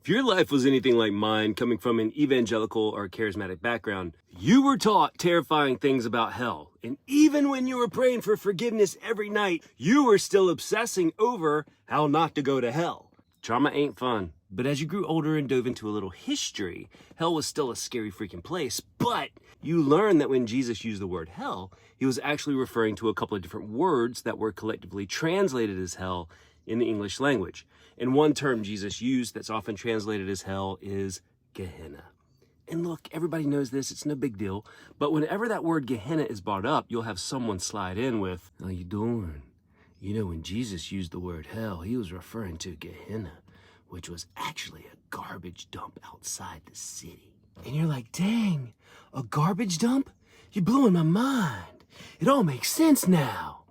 If your life was anything like mine, coming from an evangelical or charismatic background, you were taught terrifying things about hell. And even when you were praying for forgiveness every night, you were still obsessing over how not to go to hell. Trauma ain't fun. But as you grew older and dove into a little history, hell was still a scary freaking place. But you learned that when Jesus used the word hell, he was actually referring to a couple of different words that were collectively translated as hell in the English language. And one term Jesus used that's often translated as hell is Gehenna. And look, everybody knows this, it's no big deal. But whenever that word Gehenna is brought up, you'll have someone slide in with, "How you doing? You know, when Jesus used the word hell, he was referring to Gehenna, which was actually a garbage dump outside the city." And you're like, dang, a garbage dump? You're blowing my mind. It all makes sense now.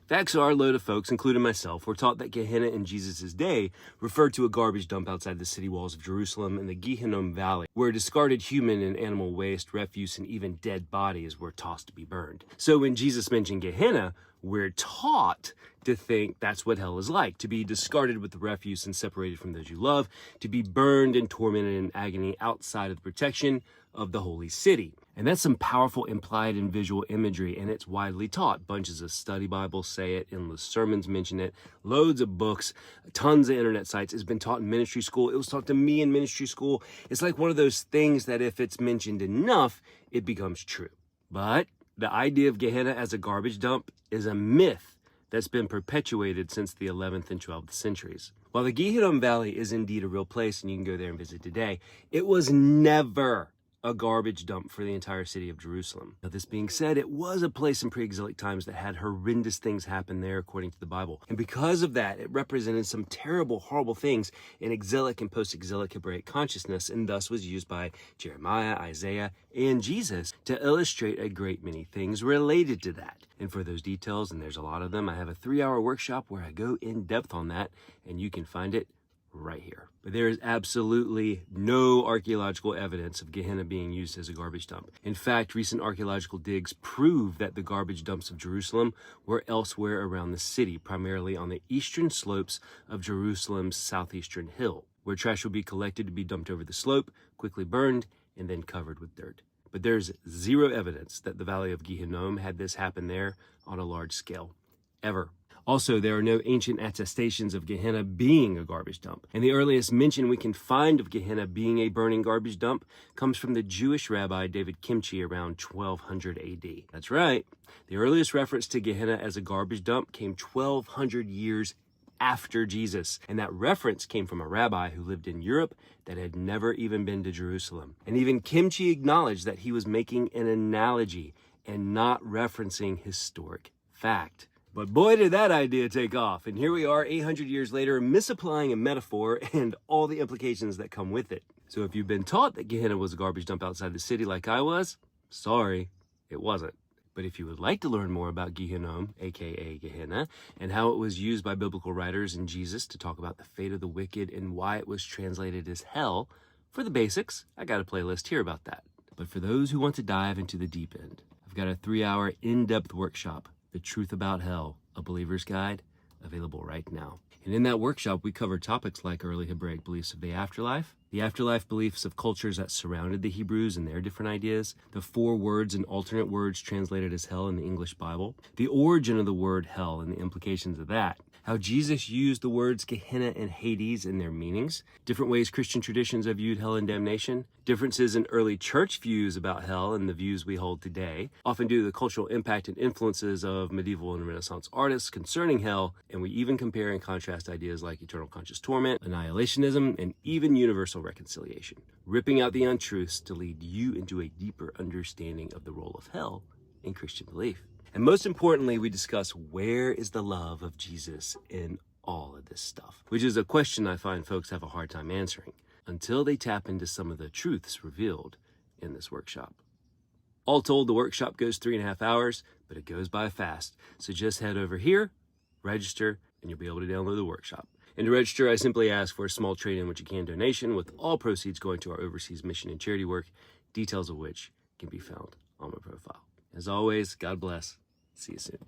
Facts are, a load of folks, including myself, were taught that Gehenna in Jesus' day referred to a garbage dump outside the city walls of Jerusalem in the Ge-Hinnom Valley, where discarded human and animal waste, refuse, and even dead bodies were tossed to be burned. So when Jesus mentioned Gehenna, we're taught to think that's what hell is like, to be discarded with the refuse and separated from those you love, to be burned and tormented in agony outside of the protection of the holy city. And that's some powerful implied and visual imagery, and it's widely taught. Bunches of study Bibles say it, endless sermons mention it, loads of books, tons of internet sites. It's been taught in ministry school. It was taught to me in ministry school. It's like one of those things that if it's mentioned enough, it becomes true. But the idea of Gehenna as a garbage dump is a myth that's been perpetuated since the 11th and 12th centuries. While the Ge-Hinnom Valley is indeed a real place and you can go there and visit today, it was never a garbage dump for the entire city of Jerusalem. Now, this being said, it was a place in pre-exilic times that had horrendous things happen there according to the Bible. And because of that, it represented some terrible, horrible things in exilic and post-exilic Hebraic consciousness, and thus was used by Jeremiah, Isaiah, and Jesus to illustrate a great many things related to that. And for those details, and there's a lot of them, I have a 3-hour workshop where I go in depth on that, and you can find it right here. But there is absolutely no archaeological evidence of Gehenna being used as a garbage dump. In fact, recent archaeological digs prove that the garbage dumps of Jerusalem were elsewhere around the city, primarily on the eastern slopes of Jerusalem's southeastern hill, where trash would be collected to be dumped over the slope, quickly burned, and then covered with dirt. But there's zero evidence that the Valley of Ge-Hinnom had this happen there on a large scale, ever. Also, there are no ancient attestations of Gehenna being a garbage dump. And the earliest mention we can find of Gehenna being a burning garbage dump comes from the Jewish rabbi David Kimchi around 1200 AD. That's right. The earliest reference to Gehenna as a garbage dump came 1200 years after Jesus. And that reference came from a rabbi who lived in Europe that had never even been to Jerusalem. And even Kimchi acknowledged that he was making an analogy and not referencing historic fact. But boy, did that idea take off. And here we are 800 years later, misapplying a metaphor and all the implications that come with it. So if you've been taught that Gehenna was a garbage dump outside the city like I was, sorry, it wasn't. But if you would like to learn more about Ge-Hinnom, aka Gehenna, and how it was used by biblical writers and Jesus to talk about the fate of the wicked and why it was translated as hell, for the basics, I got a playlist here about that. But for those who want to dive into the deep end, I've got a 3-hour in-depth workshop, The Truth About Hell, A Believer's Guide, available right now. And in that workshop, we cover topics like early Hebraic beliefs of the afterlife beliefs of cultures that surrounded the Hebrews and their different ideas, the 4 words and alternate words translated as hell in the English Bible, the origin of the word hell and the implications of that, how Jesus used the words Gehenna and Hades in their meanings, different ways Christian traditions have viewed hell and damnation, differences in early church views about hell and the views we hold today, often due to the cultural impact and influences of medieval and Renaissance artists concerning hell, and we even compare and contrast ideas like eternal conscious torment, annihilationism, and even universal reconciliation, ripping out the untruths to lead you into a deeper understanding of the role of hell in Christian belief. And most importantly, we discuss where is the love of Jesus in all of this stuff, which is a question I find folks have a hard time answering until they tap into some of the truths revealed in this workshop. All told, the workshop goes 3.5 hours, but it goes by fast. So just head over here, register, and you'll be able to download the workshop. And to register, I simply ask for a small trade-in which you can donation, with all proceeds going to our overseas mission and charity work, details of which can be found on my profile. As always, God bless. See you soon.